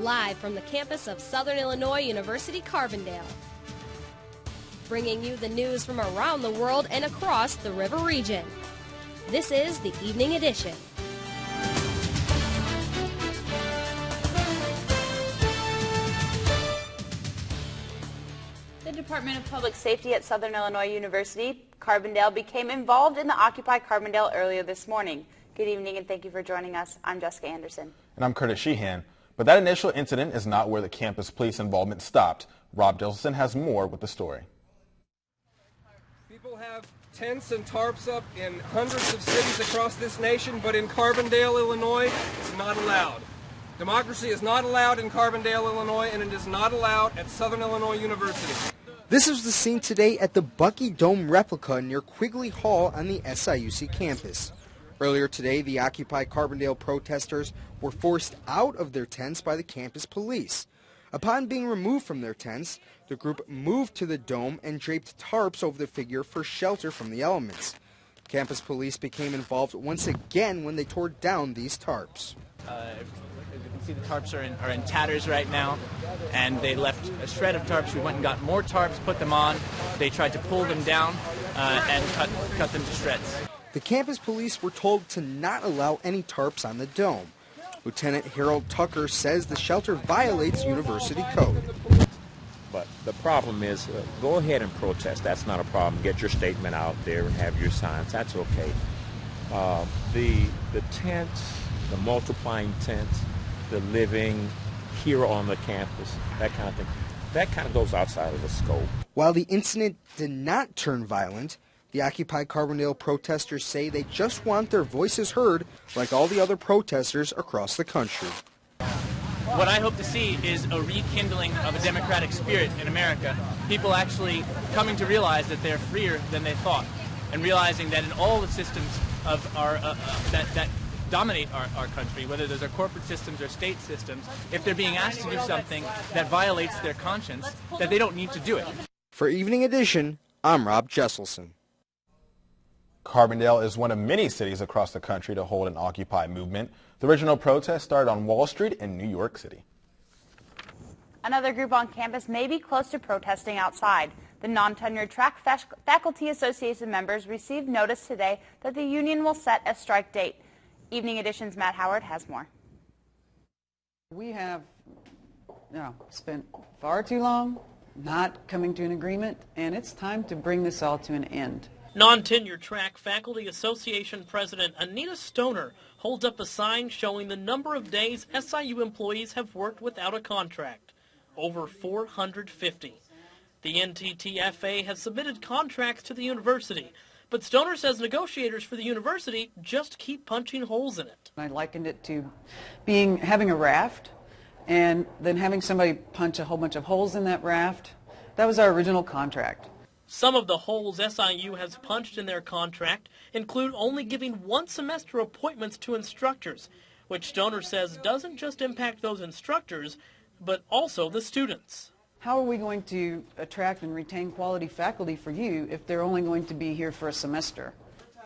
live from the campus of Southern Illinois University, Carbondale. Bringing you the news from around the world and across the river region. This is the Evening Edition. The Department of Public Safety at Southern Illinois University, Carbondale, became involved in the Occupy Carbondale earlier this morning. Good evening and thank you for joining us. I'm Jessica Anderson. And I'm Curtis Sheehan. But that initial incident is not where the campus police involvement stopped. Rob Dilson has more with the story. People have tents and tarps up in hundreds of cities across this nation, but in Carbondale, Illinois, it's not allowed. Democracy is not allowed in Carbondale, Illinois, and it is not allowed at Southern Illinois University. This is the scene today at the Bucky Dome replica near Quigley Hall on the SIUC campus. Earlier today, the Occupy Carbondale protesters were forced out of their tents by the campus police. Upon being removed from their tents, the group moved to the dome and draped tarps over the figure for shelter from the elements. Campus police became involved once again when they tore down these tarps. As you can see, the tarps are in tatters right now, and they left a shred of tarps. We went and got more tarps, put them on. They tried to pull them down and cut them to shreds. The campus police were told to not allow any tarps on the dome. Lieutenant Harold Tucker says the shelter violates university code. But the problem is, go ahead and protest. That's not a problem. Get your statement out there and have your signs. That's okay. The tents, the multiplying tents, the living here on the campus, that kind of thing, that kind of goes outside of the scope. While the incident did not turn violent, the Occupy Carbondale protesters say they just want their voices heard like all the other protesters across the country. What I hope to see is a rekindling of a democratic spirit in America. People actually coming to realize that they're freer than they thought, and realizing that in all the systems of our that dominate our country, whether those are corporate systems or state systems, if they're being asked to do something that violates their conscience, that they don't need to do it. For Evening Edition, I'm Rob Jesselson. Carbondale is one of many cities across the country to hold an Occupy movement. The original protest started on Wall Street in New York City. Another group on campus may be close to protesting outside. The non-tenured track faculty association members received notice today that the union will set a strike date. Evening Edition's Matt Howard has more. We have spent far too long not coming to an agreement, and it's time to bring this all to an end. Non-tenure track faculty association president Anita Stoner holds up a sign showing the number of days SIU employees have worked without a contract, over 450. The NTTFA has submitted contracts to the university, but Stoner says negotiators for the university just keep punching holes in it. I likened it to having a raft and then having somebody punch a whole bunch of holes in that raft. That was our original contract. Some of the holes SIU has punched in their contract include only giving one semester appointments to instructors, which Stoner says doesn't just impact those instructors, but also the students. How are we going to attract and retain quality faculty for you if they're only going to be here for a semester?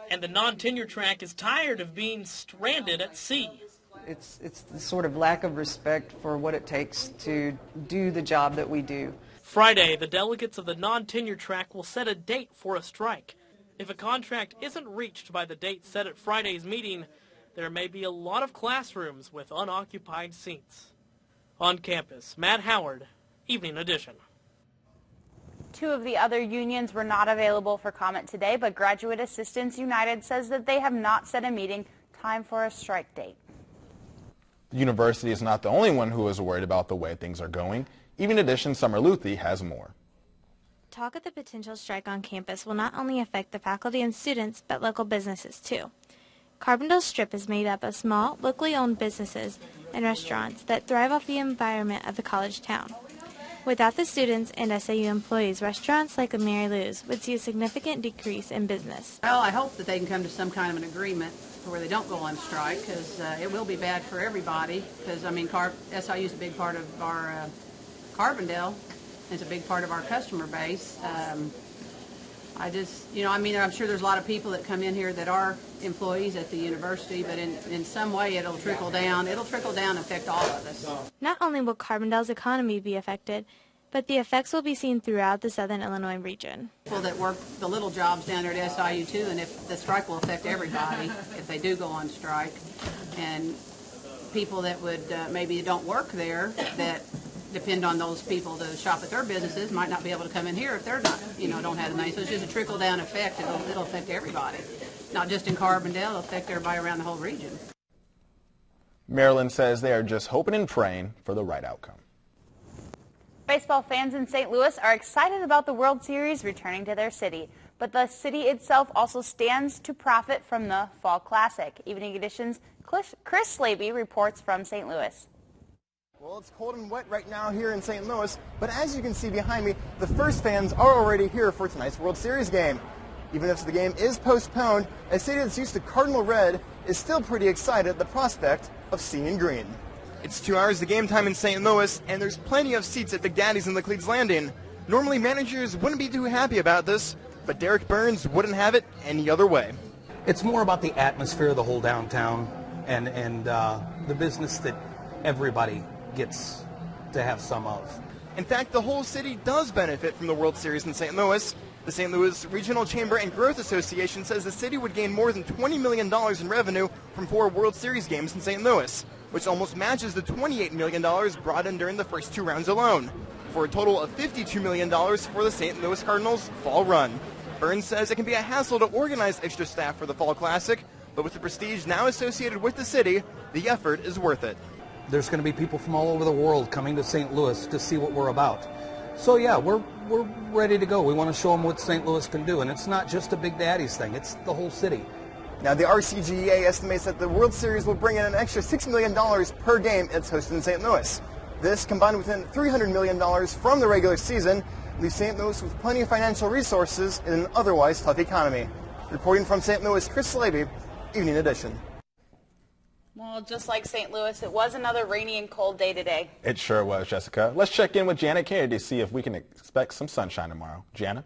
And the non-tenure track is tired of being stranded at sea. It's the sort of lack of respect for what it takes to do the job that we do. Friday, the delegates of the non-tenure track will set a date for a strike. If a contract isn't reached by the date set at Friday's meeting, there may be a lot of classrooms with unoccupied seats. On campus, Matt Howard, Evening Edition. Two of the other unions were not available for comment today, but Graduate Assistants United says that they have not set a meeting time for a strike date. The university is not the only one who is worried about the way things are going. Evening Edition Summer Luthi has more. Talk of the potential strike on campus will not only affect the faculty and students, but local businesses too. Carbondale Strip is made up of small, locally owned businesses and restaurants that thrive off the environment of the college town. Without the students and SIU employees, restaurants like Mary Lou's would see a significant decrease in business. Well, I hope that they can come to some kind of an agreement where they don't go on strike, because it will be bad for everybody, because, I mean, SIU is a big part of our Carbondale. It's a big part of our customer base. I just, I mean, I'm sure there's a lot of people that come in here that are employees at the university, but in some way it'll trickle down. It'll trickle down and affect all of us. Not only will Carbondale's economy be affected, but the effects will be seen throughout the southern Illinois region. People that work the little jobs down there at SIU too, and if the strike will affect everybody if they do go on strike. And people that would maybe don't work there that depend on those people to shop at their businesses might not be able to come in here if they're not, don't have the money. So it's just a trickle-down effect. It'll affect everybody, not just in Carbondale. It'll affect everybody around the whole region. Maryland says they are just hoping and praying for the right outcome. Baseball fans in St. Louis are excited about the World Series returning to their city, but the city itself also stands to profit from the Fall Classic. Evening Edition's Chris Slaby reports from St. Louis. Well, it's cold and wet right now here in St. Louis, but as you can see behind me, the first fans are already here for tonight's World Series game. Even if the game is postponed, a city that's used to Cardinal Red is still pretty excited at the prospect of seeing green. It's 2 hours to game time in St. Louis, and there's plenty of seats at Big Daddy's and Laclede's Landing. Normally, managers wouldn't be too happy about this, but Derek Burns wouldn't have it any other way. It's more about the atmosphere of the whole downtown and the business that everybody gets to have some of. In fact, the whole city does benefit from the World Series in St. Louis. The St. Louis Regional Chamber and Growth Association says the city would gain more than $20 million in revenue from 4 World Series games in St. Louis, which almost matches the $28 million brought in during the first 2 rounds alone, for a total of $52 million for the St. Louis Cardinals' fall run. Burns says it can be a hassle to organize extra staff for the Fall Classic, but with the prestige now associated with the city, the effort is worth it. There's going to be people from all over the world coming to St. Louis to see what we're about. So yeah, we're ready to go. We want to show them what St. Louis can do, and it's not just a Big Daddy's thing, it's the whole city. Now, the RCGA estimates that the World Series will bring in an extra $6 million per game it's hosted in St. Louis. This, combined with $300 million from the regular season, leaves St. Louis with plenty of financial resources in an otherwise tough economy. Reporting from St. Louis, Chris Slaby, Evening Edition. Well, just like St. Louis, it was another rainy and cold day today. It sure was, Jessica. Let's check in with Janet Kennedy to see if we can expect some sunshine tomorrow. Janet?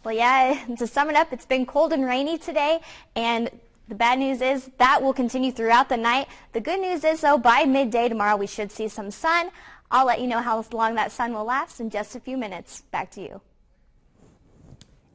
Well, yeah, to sum it up, it's been cold and rainy today, and the bad news is that will continue throughout the night. The good news is, though, by midday tomorrow we should see some sun. I'll let you know how long that sun will last in just a few minutes. Back to you.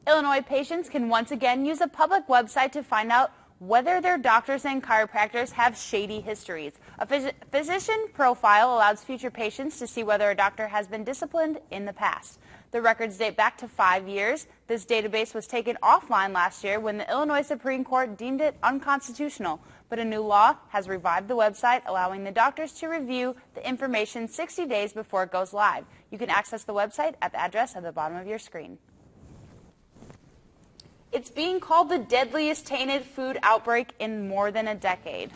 Illinois patients can once again use a public website to find out whether their doctors and chiropractors have shady histories. A physician profile allows future patients to see whether a doctor has been disciplined in the past. The records date back to 5 years. This database was taken offline last year when the Illinois Supreme Court deemed it unconstitutional, but a new law has revived the website, allowing the doctors to review the information 60 days before it goes live. You can access the website at the address at the bottom of your screen. It's being called the deadliest tainted food outbreak in more than a decade.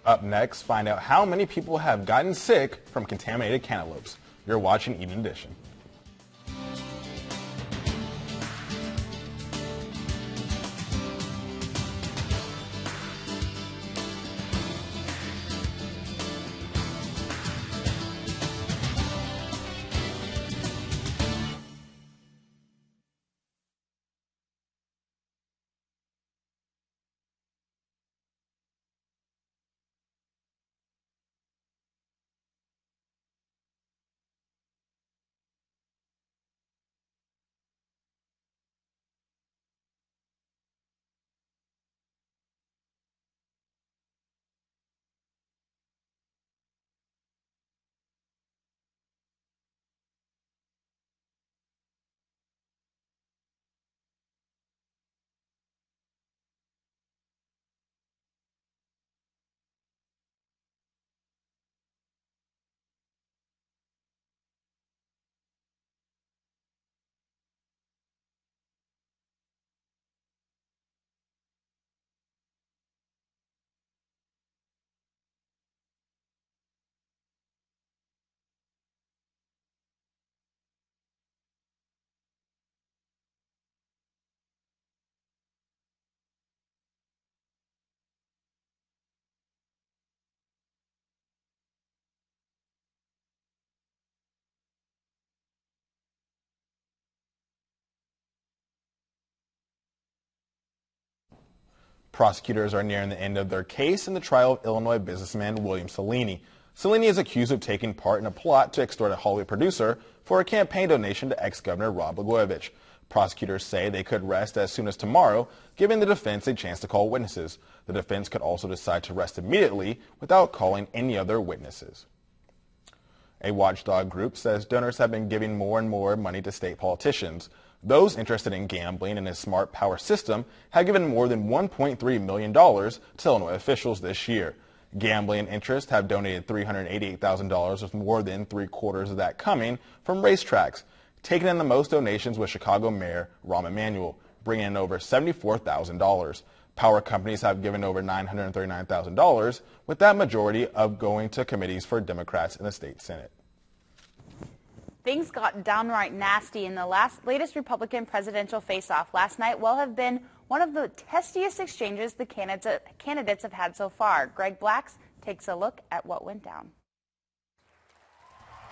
Up next, find out how many people have gotten sick from contaminated cantaloupes. You're watching Evening Edition. Prosecutors are nearing the end of their case in the trial of Illinois businessman William Cellini. Cellini is accused of taking part in a plot to extort a Hollywood producer for a campaign donation to ex-Governor Rod Blagojevich. Prosecutors say they could rest as soon as tomorrow, giving the defense a chance to call witnesses. The defense could also decide to rest immediately without calling any other witnesses. A watchdog group says donors have been giving more and more money to state politicians. Those interested in gambling in a smart power system have given more than $1.3 million to Illinois officials this year. Gambling interests have donated $388,000, with more than three-quarters of that coming from racetracks. Taking in the most donations was Chicago Mayor Rahm Emanuel, bringing in over $74,000. Power companies have given over $939,000, with that majority of going to committees for Democrats in the state Senate. Things got downright nasty in the latest Republican presidential face-off. Last night will have been one of the testiest exchanges the candidates have had so far. Greg Blacks takes a look at what went down.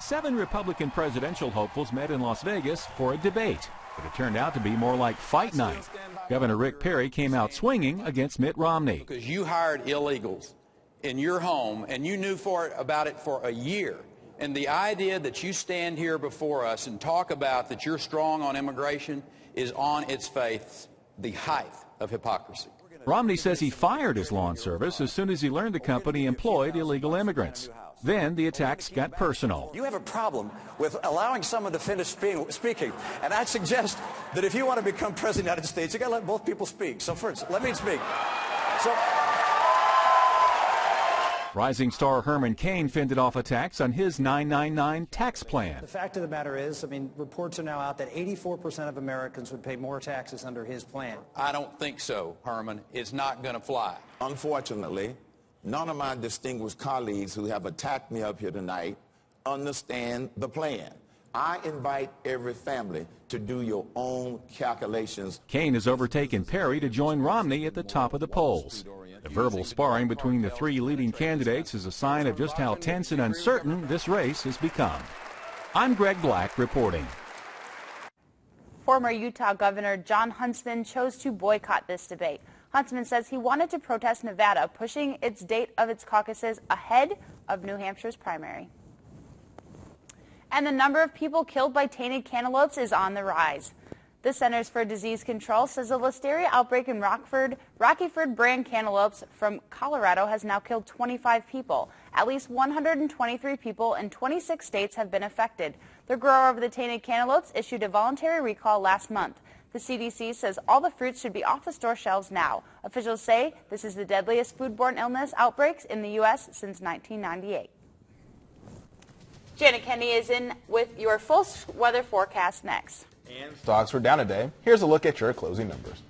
7 Republican presidential hopefuls met in Las Vegas for a debate, but it turned out to be more like fight night. Governor Rick Perry came out swinging against Mitt Romney. Because you hired illegals in your home and you knew about it for a year. And the idea that you stand here before us and talk about that you're strong on immigration is on its face the height of hypocrisy. Romney says he fired his lawn service as soon as he learned the company employed illegal immigrants. Then the attacks got personal. You have a problem with allowing someone to finish speaking, and I suggest that if you want to become president of the United States, you got to let both people speak. So first, let me speak. Rising star Herman Cain fended off attacks on his 999 tax plan. The fact of the matter is, reports are now out that 84% of Americans would pay more taxes under his plan. I don't think so, Herman. It's not going to fly. Unfortunately, none of my distinguished colleagues who have attacked me up here tonight understand the plan. I invite every family to do your own calculations. Cain has overtaken Perry to join Romney at the top of the polls. The verbal sparring between the 3 leading candidates is a sign of just how tense and uncertain this race has become. I'm Greg Black reporting. Former Utah Governor John Huntsman chose to boycott this debate. Huntsman says he wanted to protest Nevada pushing its date of its caucuses ahead of New Hampshire's primary. And the number of people killed by tainted cantaloupes is on the rise. The Centers for Disease Control says a listeria outbreak in Rockyford brand cantaloupes from Colorado has now killed 25 people. At least 123 people in 26 states have been affected. The grower of the tainted cantaloupes issued a voluntary recall last month. The CDC says all the fruits should be off the store shelves now. Officials say this is the deadliest foodborne illness outbreaks in the U.S. since 1998. Janet Kennedy is in with your full weather forecast next. And stocks were down today. Here's a look at your closing numbers.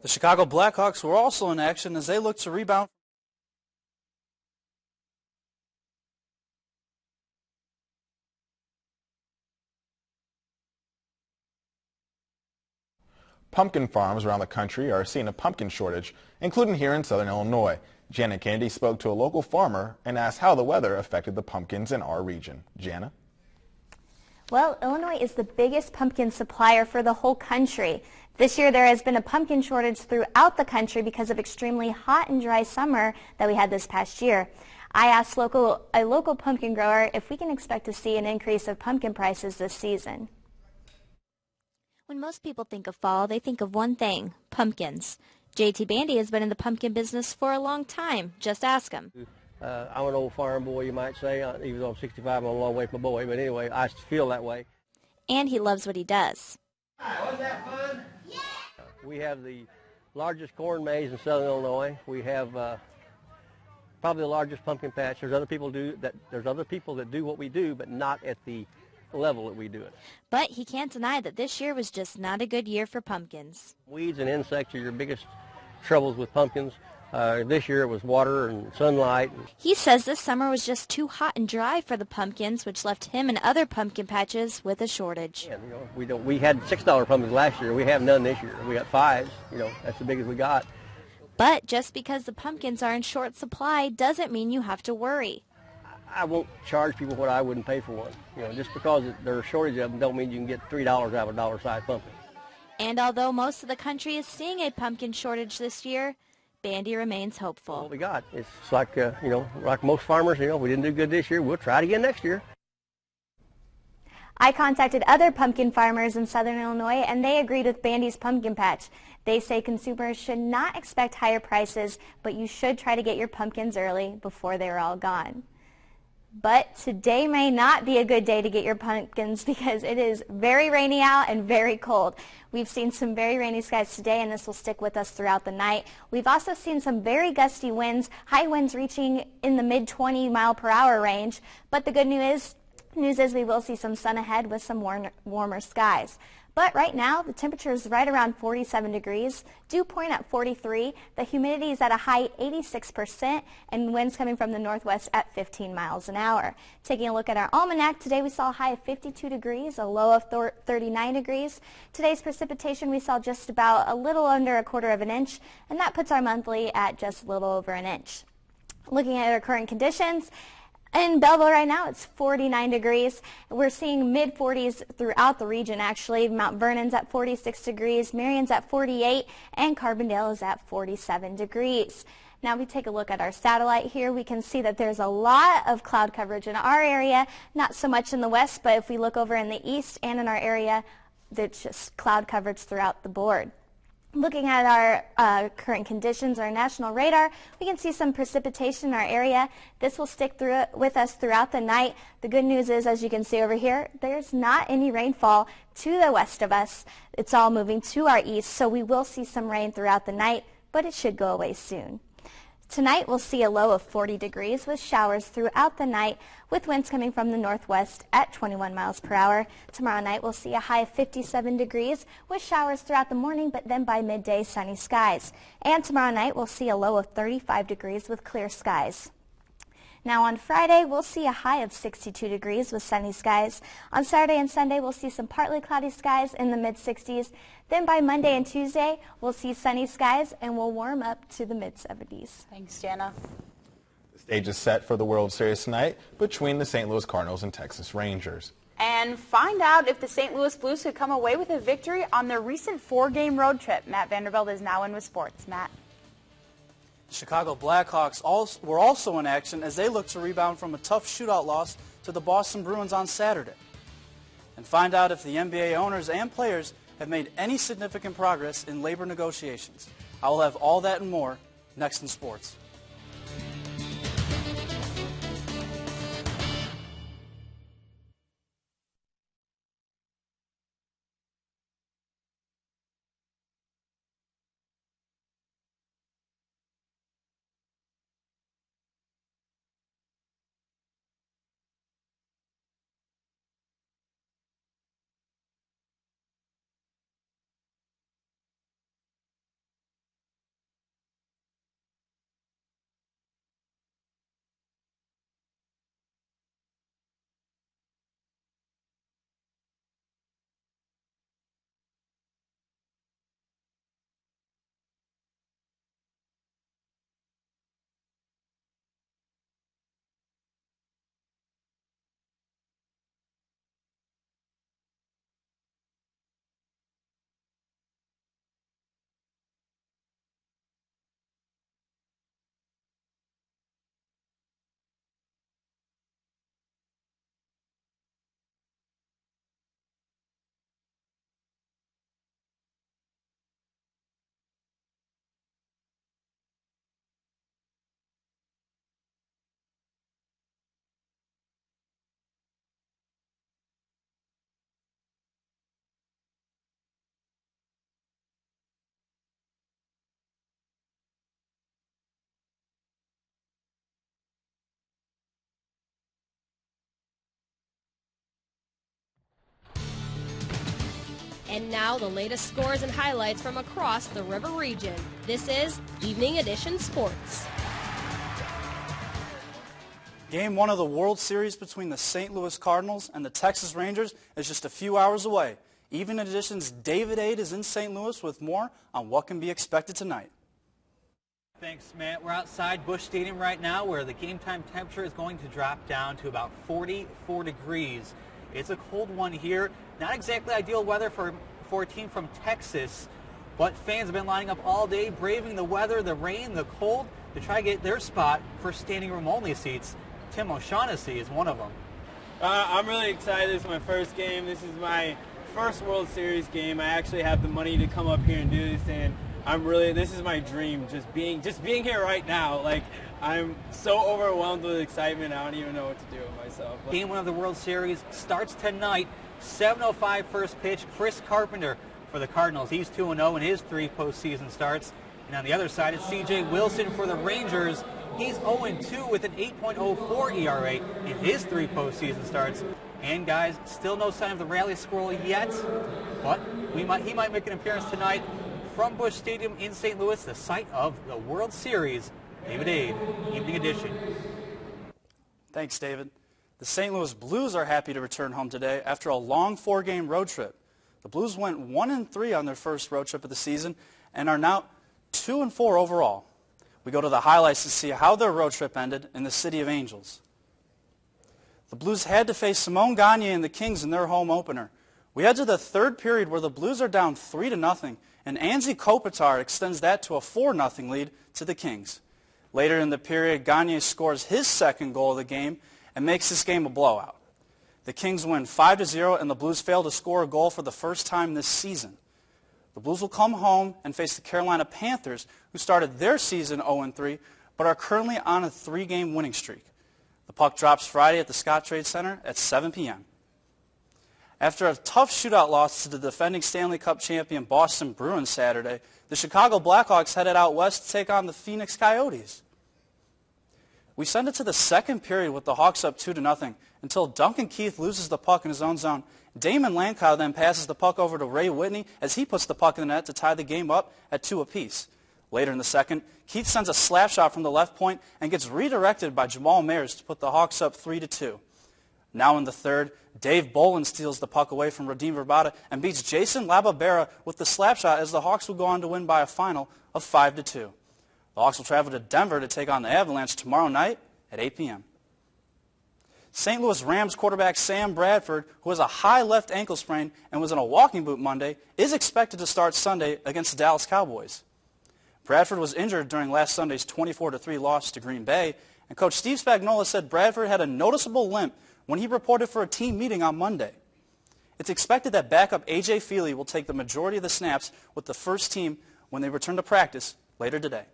The Chicago Blackhawks were also in action as they looked to rebound. Pumpkin farms around the country are seeing a pumpkin shortage, including here in southern Illinois. Jana Kennedy spoke to a local farmer and asked how the weather affected the pumpkins in our region. Jana? Well, Illinois is the biggest pumpkin supplier for the whole country. This year there has been a pumpkin shortage throughout the country because of extremely hot and dry summer that we had this past year. I asked a local pumpkin grower if we can expect to see an increase of pumpkin prices this season. When most people think of fall, they think of one thing, pumpkins. JT Bandy has been in the pumpkin business for a long time. Just ask him. I'm an old farm boy, you might say. Even though I'm 65, I'm a long way from a boy. But anyway, I feel that way. And he loves what he does. Wasn't that fun? Yeah! We have the largest corn maze in southern Illinois. We have probably the largest pumpkin patch. There's other people that do what we do, but not at the level that we do it. But he can't deny that this year was just not a good year for pumpkins. Weeds and insects are your biggest troubles with pumpkins. This year it was water and sunlight. He says this summer was just too hot and dry for the pumpkins, which left him and other pumpkin patches with a shortage. Yeah, we had $6 pumpkins last year. We have none this year. We got 5s. That's the biggest we got. But just because the pumpkins are in short supply doesn't mean you have to worry. I won't charge people what I wouldn't pay for one. Just because there's a shortage of them don't mean you can get $3 out of a dollar-sized pumpkin. And although most of the country is seeing a pumpkin shortage this year, Bandy remains hopeful. What we got, it's like, like most farmers, we didn't do good this year. We'll try it again next year. I contacted other pumpkin farmers in southern Illinois, and they agreed with Bandy's pumpkin patch. They say consumers should not expect higher prices, but you should try to get your pumpkins early before they're all gone. But today may not be a good day to get your pumpkins because it is very rainy out and very cold. We've seen some very rainy skies today, and this will stick with us throughout the night. We've also seen some very gusty winds, high winds reaching in the mid-20 mile per hour range. But the good news is we will see some sun ahead with some warmer skies. But right now, the temperature is right around 47 degrees, dew point at 43, the humidity is at a high 86%, and winds coming from the northwest at 15 miles an hour. Taking a look at our almanac, today we saw a high of 52 degrees, a low of 39 degrees. Today's precipitation we saw just about a little under 1/4 of an inch, and that puts our monthly at just a little over an inch. Looking at our current conditions, in Belleville right now, it's 49 degrees. We're seeing mid-40s throughout the region, actually. Mount Vernon's at 46 degrees, Marion's at 48, and Carbondale is at 47 degrees. Now we take a look at our satellite here. We can see that there's a lot of cloud coverage in our area, not so much in the west, but if we look over in the east and in our area, there's just cloud coverage throughout the board. Looking at our current conditions, our national radar, we can see some precipitation in our area. This will stick with us throughout the night. The good news is, as you can see over here, there's not any rainfall to the west of us. It's all moving to our east, so we will see some rain throughout the night, but it should go away soon. Tonight we'll see a low of 40 degrees with showers throughout the night with winds coming from the northwest at 21 miles per hour. Tomorrow night we'll see a high of 57 degrees with showers throughout the morning, but then by midday sunny skies. And tomorrow night we'll see a low of 35 degrees with clear skies. Now on Friday, we'll see a high of 62 degrees with sunny skies. On Saturday and Sunday, we'll see some partly cloudy skies in the mid-60s. Then by Monday and Tuesday, we'll see sunny skies and we'll warm up to the mid-70s. Thanks, Jana. The stage is set for the World Series tonight between the St. Louis Cardinals and Texas Rangers. And find out if the St. Louis Blues could come away with a victory on their recent 4-game road trip. Matt Vanderbilt is now in with sports. Matt. Chicago Blackhawks were also in action as they look to rebound from a tough shootout loss to the Boston Bruins on Saturday. And find out if the NBA owners and players have made any significant progress in labor negotiations. I will have all that and more next in sports. And now the latest scores and highlights from across the River region. This is Evening Edition Sports. Game 1 of the World Series between the St. Louis Cardinals and the Texas Rangers is just a few hours away. Evening Edition's David Aid is in St. Louis with more on what can be expected tonight. Thanks, Matt. We're outside Busch Stadium right now where the game time temperature is going to drop down to about 44 degrees. It's a cold one here. Not exactly ideal weather for a team from Texas, but fans have been lining up all day, braving the weather, the rain, the cold, to try to get their spot for standing room only seats. Tim O'Shaughnessy is one of them. I'm really excited. This is my first game. This is my first World Series game. I actually have the money to come up here and do this, and this is my dream, just being here right now. Like, I'm so overwhelmed with excitement, I don't even know what to do with myself. Game 1 of the World Series starts tonight, 7:05 first pitch. Chris Carpenter for the Cardinals. He's 2-0 in his 3 postseason starts. And on the other side, it's C.J. Wilson for the Rangers. He's 0-2 with an 8.04 ERA in his 3 postseason starts. And guys, still no sign of the rally squirrel yet, but he might make an appearance tonight from Busch Stadium in St. Louis, the site of the World Series. David Aid, Evening Edition. Thanks, David. The St. Louis Blues are happy to return home today after a long 4-game road trip. The Blues went 1-3 on their first road trip of the season and are now 2-4 overall. We go to the highlights to see how their road trip ended in the City of Angels. The Blues had to face Simone Gagne and the Kings in their home opener. We head to the third period where the Blues are down 3-0, and Anze Kopitar extends that to a 4-0 lead to the Kings. Later in the period, Gagne scores his second goal of the game and makes this game a blowout. The Kings win 5-0, and the Blues fail to score a goal for the first time this season. The Blues will come home and face the Carolina Panthers, who started their season 0-3, but are currently on a 3-game winning streak. The puck drops Friday at the Scott Trade Center at 7 p.m. After a tough shootout loss to the defending Stanley Cup champion Boston Bruins Saturday, the Chicago Blackhawks headed out west to take on the Phoenix Coyotes. We send it to the second period with the Hawks up 2-0 until Duncan Keith loses the puck in his own zone. Damon Lankow then passes the puck over to Ray Whitney as he puts the puck in the net to tie the game up at 2 apiece. Later in the second, Keith sends a slap shot from the left point and gets redirected by Jamal Mayers to put the Hawks up 3-2. Now in the third, Dave Bolin steals the puck away from Radim Verbata and beats Jason Lababera with the slap shot as the Hawks will go on to win by a final of 5-2. The Hawks will travel to Denver to take on the Avalanche tomorrow night at 8 p.m. St. Louis Rams quarterback Sam Bradford, who has a high left ankle sprain and was in a walking boot Monday, is expected to start Sunday against the Dallas Cowboys. Bradford was injured during last Sunday's 24-3 loss to Green Bay, and Coach Steve Spagnuolo said Bradford had a noticeable limp when he reported for a team meeting on Monday. It's expected that backup A.J. Feely will take the majority of the snaps with the first team when they return to practice later today.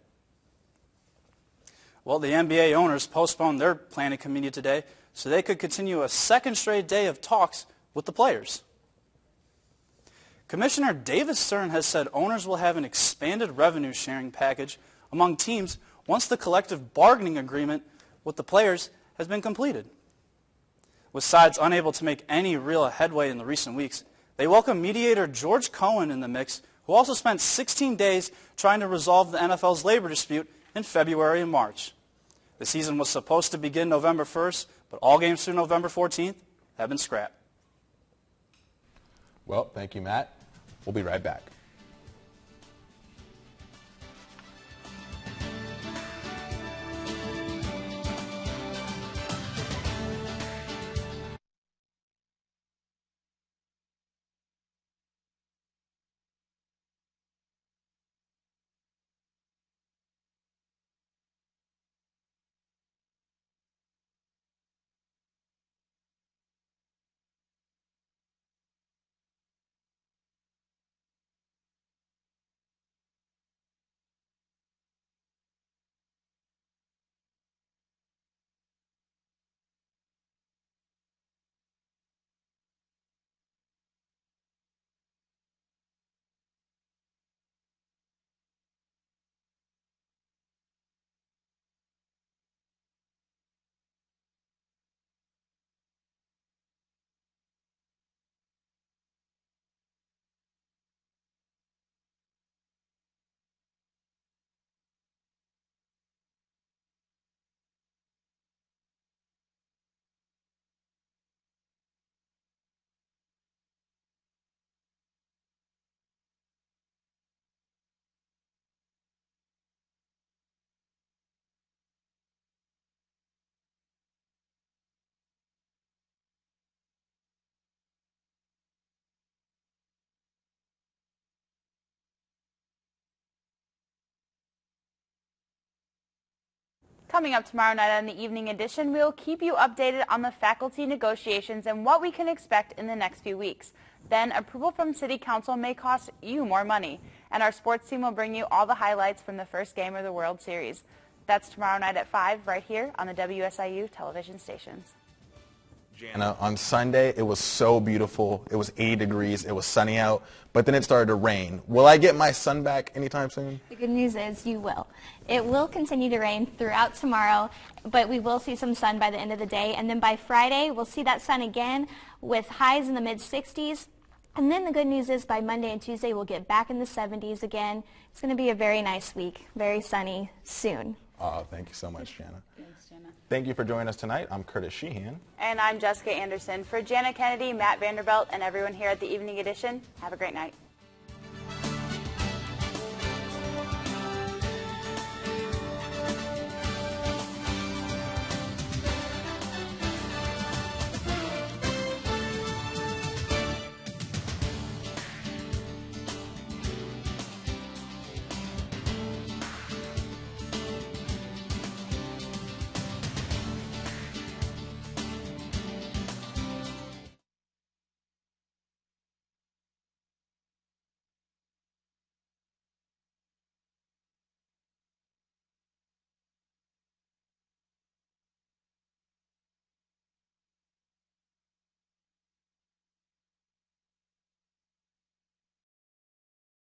Well, the NBA owners postponed their planning committee today so they could continue a second straight day of talks with the players. Commissioner David Stern has said owners will have an expanded revenue sharing package among teams once the collective bargaining agreement with the players has been completed. With sides unable to make any real headway in the recent weeks, they welcome mediator George Cohen in the mix, who also spent 16 days trying to resolve the NFL's labor dispute in February and March. The season was supposed to begin November 1st, but all games through November 14th have been scrapped. Well, thank you, Matt. We'll be right back. Coming up tomorrow night on the Evening Edition, we will keep you updated on the faculty negotiations and what we can expect in the next few weeks. Then, approval from City Council may cost you more money, and our sports team will bring you all the highlights from the first game of the World Series. That's tomorrow night at 5 right here on the WSIU television stations. Jana, on Sunday, it was so beautiful. It was 80 degrees. It was sunny out, but then it started to rain. Will I get my sun back anytime soon? The good news is you will. It will continue to rain throughout tomorrow, but we will see some sun by the end of the day. And then by Friday, we'll see that sun again with highs in the mid-60s. And then the good news is by Monday and Tuesday, we'll get back in the 70s again. It's going to be a very nice week, very sunny soon. Oh, thank you so much, Jana. Thanks, Jana. Thank you for joining us tonight. I'm Curtis Sheehan. And I'm Jessica Anderson. For Jana Kennedy, Matt Vanderbilt, and everyone here at the Evening Edition, have a great night.